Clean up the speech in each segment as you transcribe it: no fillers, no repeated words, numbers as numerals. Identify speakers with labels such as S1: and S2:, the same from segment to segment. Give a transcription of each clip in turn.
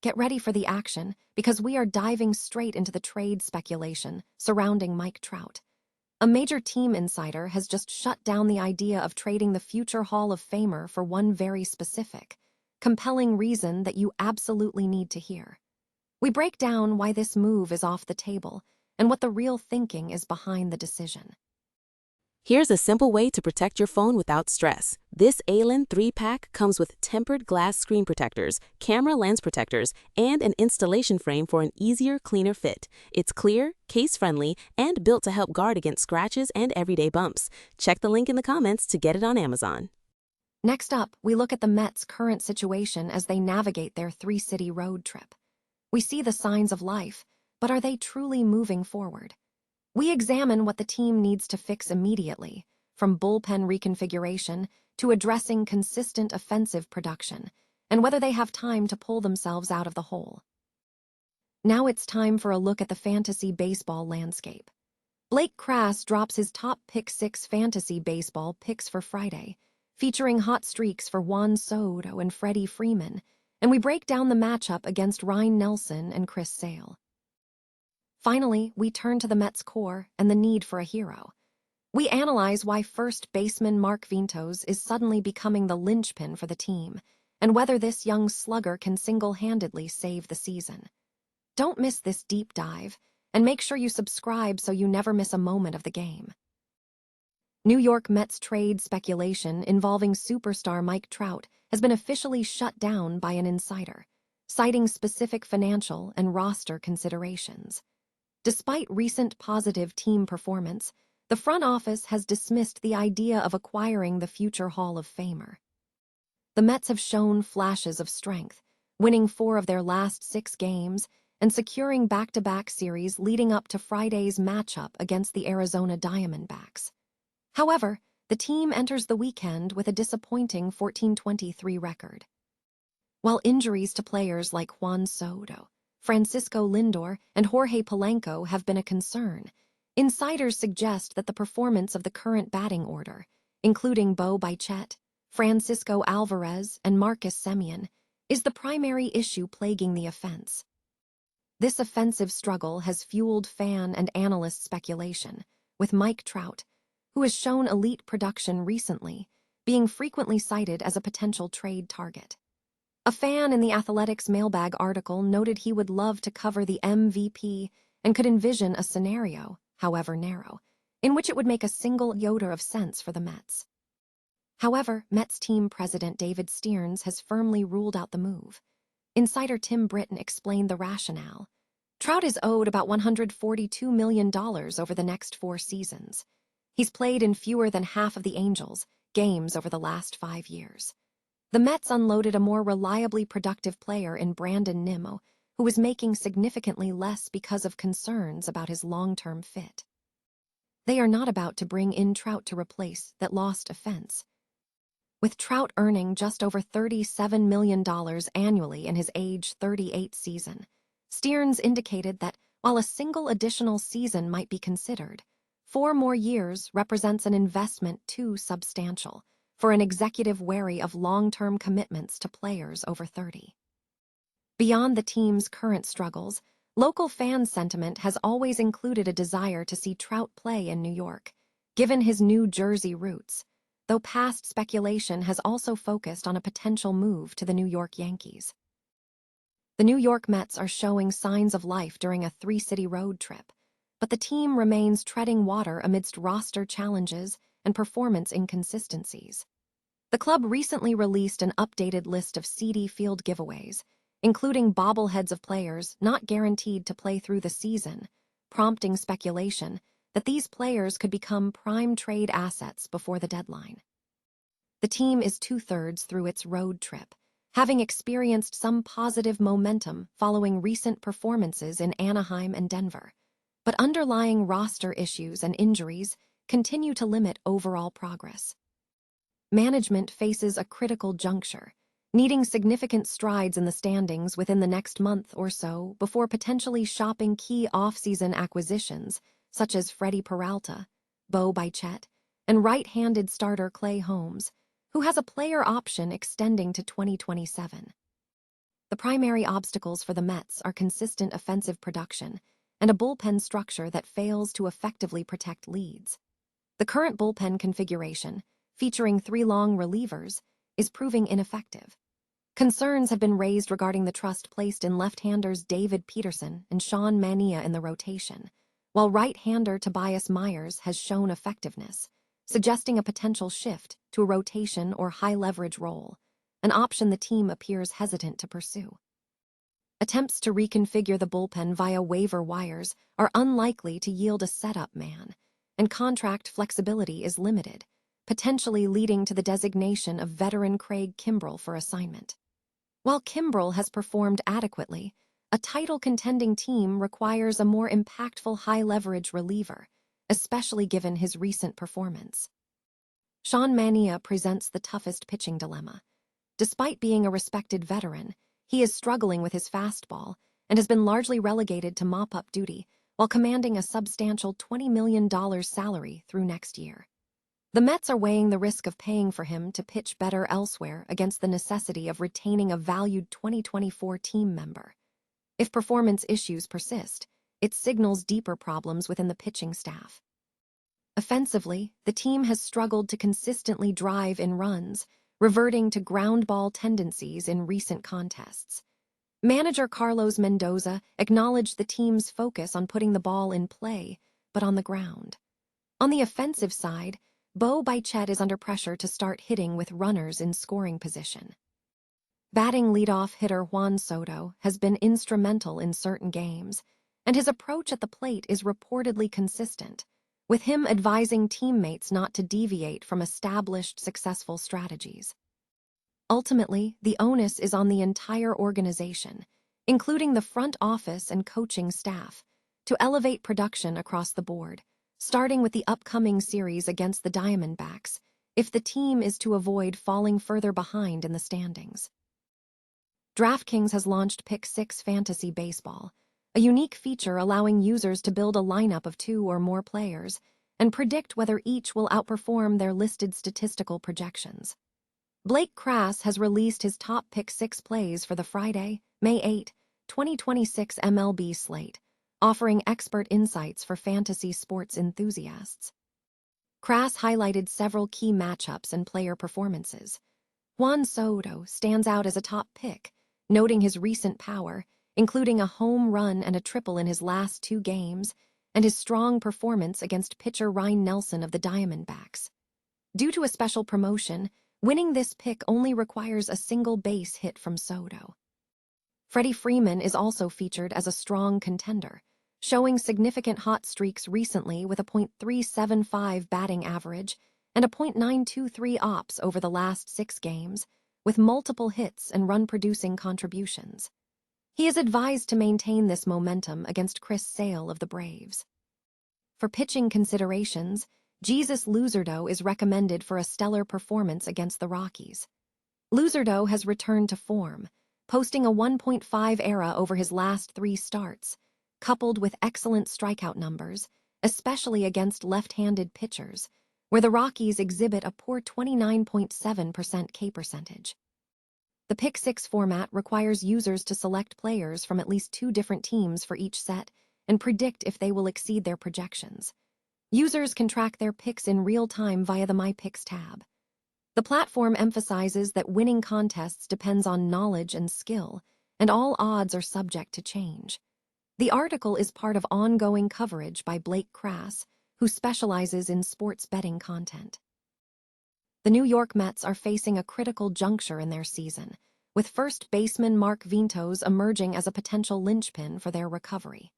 S1: Get ready for the action, because we are diving straight into the trade speculation surrounding Mike Trout. A major team insider has just shut down the idea of trading the future Hall of Famer for one very specific, compelling reason that you absolutely need to hear. We break down why this move is off the table and what the real thinking is behind the decision.
S2: Here's a simple way to protect your phone without stress. This Allen 3-pack comes with tempered glass screen protectors, camera lens protectors, and an installation frame for an easier, cleaner fit. It's clear, case-friendly, and built to help guard against scratches and everyday bumps. Check the link in the comments to get it on Amazon.
S1: Next up, we look at the Mets' current situation as they navigate their three-city road trip. We see the signs of life, but are they truly moving forward? We examine what the team needs to fix immediately, from bullpen reconfiguration to addressing consistent offensive production, and whether they have time to pull themselves out of the hole. Now it's time for a look at the fantasy baseball landscape. Blake Crass drops his top Pick 6 fantasy baseball picks for Friday, featuring hot streaks for Juan Soto and Freddie Freeman, and we break down the matchup against Ryan Nelson and Chris Sale. Finally, we turn to the Mets' core and the need for a hero. We analyze why first baseman Mark Vientos is suddenly becoming the linchpin for the team, and whether this young slugger can single-handedly save the season. Don't miss this deep dive, and make sure you subscribe so you never miss a moment of the game. New York Mets trade speculation involving superstar Mike Trout has been officially shut down by an insider, citing specific financial and roster considerations. Despite recent positive team performance, the front office has dismissed the idea of acquiring the future Hall of Famer. The Mets have shown flashes of strength, winning 4 of their last 6 games and securing back-to-back series leading up to Friday's matchup against the Arizona Diamondbacks. However, the team enters the weekend with a disappointing 14-23 record. While injuries to players like Juan Soto, Francisco Lindor, and Jorge Polanco have been a concern, insiders suggest that the performance of the current batting order, including Bo Bichette, Francisco Alvarez, and Marcus Semien, is the primary issue plaguing the offense. This offensive struggle has fueled fan and analyst speculation, with Mike Trout, who has shown elite production recently, being frequently cited as a potential trade target. A fan in the Athletics mailbag article noted he would love to cover the MVP and could envision a scenario, however narrow, in which it would make a single iota of sense for the Mets. However, Mets team president David Stearns has firmly ruled out the move. Insider Tim Britton explained the rationale. Trout is owed about $142 million over the next 4 seasons. He's played in fewer than half of the Angels' games over the last 5 years. The Mets unloaded a more reliably productive player in Brandon Nimmo, who was making significantly less because of concerns about his long-term fit. They are not about to bring in Trout to replace that lost offense. With Trout earning just over $37 million annually in his age 38 season, Stearns indicated that while a single additional season might be considered, 4 more years represents an investment too substantial for an executive wary of long-term commitments to players over 30. Beyond the team's current struggles, local fan sentiment has always included a desire to see Trout play in New York, given his New Jersey roots, though past speculation has also focused on a potential move to the New York Yankees. The New York Mets are showing signs of life during a 3-city road trip, but the team remains treading water amidst roster challenges and performance inconsistencies. The club recently released an updated list of seedy field giveaways, including bobbleheads of players not guaranteed to play through the season, prompting speculation that these players could become prime trade assets before the deadline. The team is 2/3 through its road trip, having experienced some positive momentum following recent performances in Anaheim and Denver, but underlying roster issues and injuries continue to limit overall progress. Management faces a critical juncture, needing significant strides in the standings within the next month or so before potentially shopping key off-season acquisitions such as Freddie Peralta, Bo Bichette, and right-handed starter Clay Holmes, who has a player option extending to 2027. The primary obstacles for the Mets are consistent offensive production and a bullpen structure that fails to effectively protect leads. The current bullpen configuration, featuring 3 long relievers, is proving ineffective. Concerns have been raised regarding the trust placed in left-handers David Peterson and Sean Manaea in the rotation, while right-hander Tobias Myers has shown effectiveness, suggesting a potential shift to a rotation or high-leverage role, an option the team appears hesitant to pursue. Attempts to reconfigure the bullpen via waiver wires are unlikely to yield a setup man, and contract flexibility is limited, potentially leading to the designation of veteran Craig Kimbrel for assignment. While Kimbrel has performed adequately, a title-contending team requires a more impactful high-leverage reliever, especially given his recent performance. Sean Manaea presents the toughest pitching dilemma. Despite being a respected veteran, he is struggling with his fastball and has been largely relegated to mop-up duty while commanding a substantial $20 million salary through next year. The Mets are weighing the risk of paying for him to pitch better elsewhere against the necessity of retaining a valued 2024 team member. If performance issues persist, it signals deeper problems within the pitching staff. Offensively, the team has struggled to consistently drive in runs, reverting to ground ball tendencies in recent contests. Manager Carlos Mendoza acknowledged the team's focus on putting the ball in play, but on the ground. On the offensive side, Bo Bichette is under pressure to start hitting with runners in scoring position. Batting leadoff hitter Juan Soto has been instrumental in certain games, and his approach at the plate is reportedly consistent, with him advising teammates not to deviate from established successful strategies. Ultimately, the onus is on the entire organization, including the front office and coaching staff, to elevate production across the board, starting with the upcoming series against the Diamondbacks, if the team is to avoid falling further behind in the standings. DraftKings has launched Pick 6 Fantasy Baseball, a unique feature allowing users to build a lineup of 2 or more players and predict whether each will outperform their listed statistical projections. Blake Crass has released his top Pick 6 plays for the Friday, May 8, 2026 MLB slate, offering expert insights for fantasy sports enthusiasts. Crass highlighted several key matchups and player performances. Juan Soto stands out as a top pick, noting his recent power, including a home run and a triple in his last 2 games, and his strong performance against pitcher Ryan Nelson of the Diamondbacks. Due to a special promotion, winning this pick only requires a single base hit from Soto. Freddie Freeman is also featured as a strong contender, showing significant hot streaks recently with a .375 batting average and a .923 ops over the last 6 games, with multiple hits and run-producing contributions. He is advised to maintain this momentum against Chris Sale of the Braves. For pitching considerations, Jesus Luzardo is recommended for a stellar performance against the Rockies. Luzardo has returned to form, posting a 1.5 ERA over his last 3 starts, coupled with excellent strikeout numbers, especially against left-handed pitchers, where the Rockies exhibit a poor 29.7% K percentage. The Pick 6 format requires users to select players from at least 2 different teams for each set and predict if they will exceed their projections. Users can track their picks in real time via the My Picks tab. The platform emphasizes that winning contests depends on knowledge and skill, and all odds are subject to change. The article is part of ongoing coverage by Blake Crass, who specializes in sports betting content. The New York Mets are facing a critical juncture in their season, with first baseman Mark Vientos emerging as a potential linchpin for their recovery.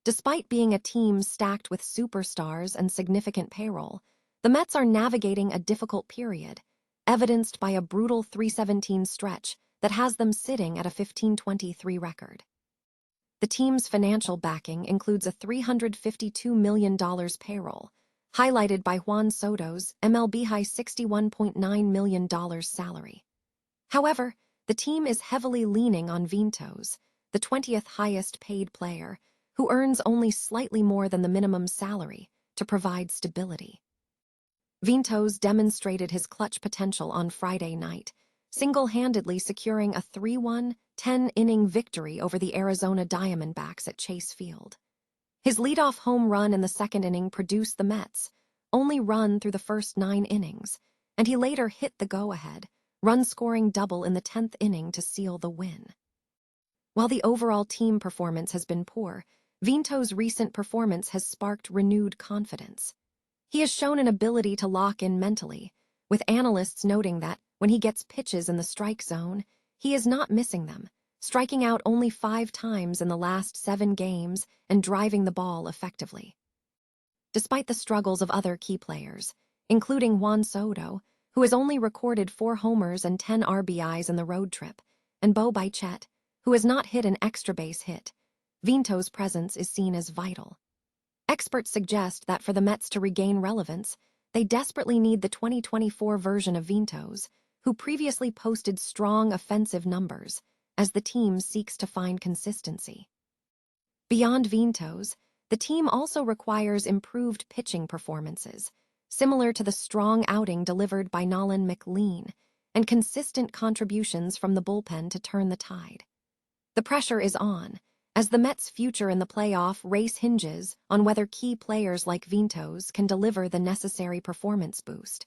S1: Despite being a team stacked with superstars and significant payroll, the Mets are navigating a difficult period, evidenced by a brutal 317 stretch that has them sitting at a 15-23 record. The team's financial backing includes a $352 million payroll, highlighted by Juan Soto's MLB-high $61.9 million salary. However, the team is heavily leaning on Vientos, the 20th highest-paid player, who earns only slightly more than the minimum salary, to provide stability. Vientos demonstrated his clutch potential on Friday night, single-handedly securing a 3-1, 10-inning victory over the Arizona Diamondbacks at Chase Field. His leadoff home run in the second inning produced the Mets' only run through the first 9 innings, and he later hit the go-ahead, run-scoring double in the 10th inning to seal the win. While the overall team performance has been poor, Vinto's recent performance has sparked renewed confidence. He has shown an ability to lock in mentally, with analysts noting that when he gets pitches in the strike zone, he is not missing them, striking out only 5 times in the last 7 games and driving the ball effectively. Despite the struggles of other key players, including Juan Soto, who has only recorded 4 homers and 10 RBIs in the road trip, and Bo Bichette, who has not hit an extra base hit, Vinto's presence is seen as vital. Experts suggest that for the Mets to regain relevance, they desperately need the 2024 version of Vinto's, who previously posted strong offensive numbers, as the team seeks to find consistency. Beyond Vinto's, the team also requires improved pitching performances, similar to the strong outing delivered by Nolan McLean, and consistent contributions from the bullpen to turn the tide. The pressure is on, as the Mets' future in the playoff race hinges on whether key players like Vinto's can deliver the necessary performance boost.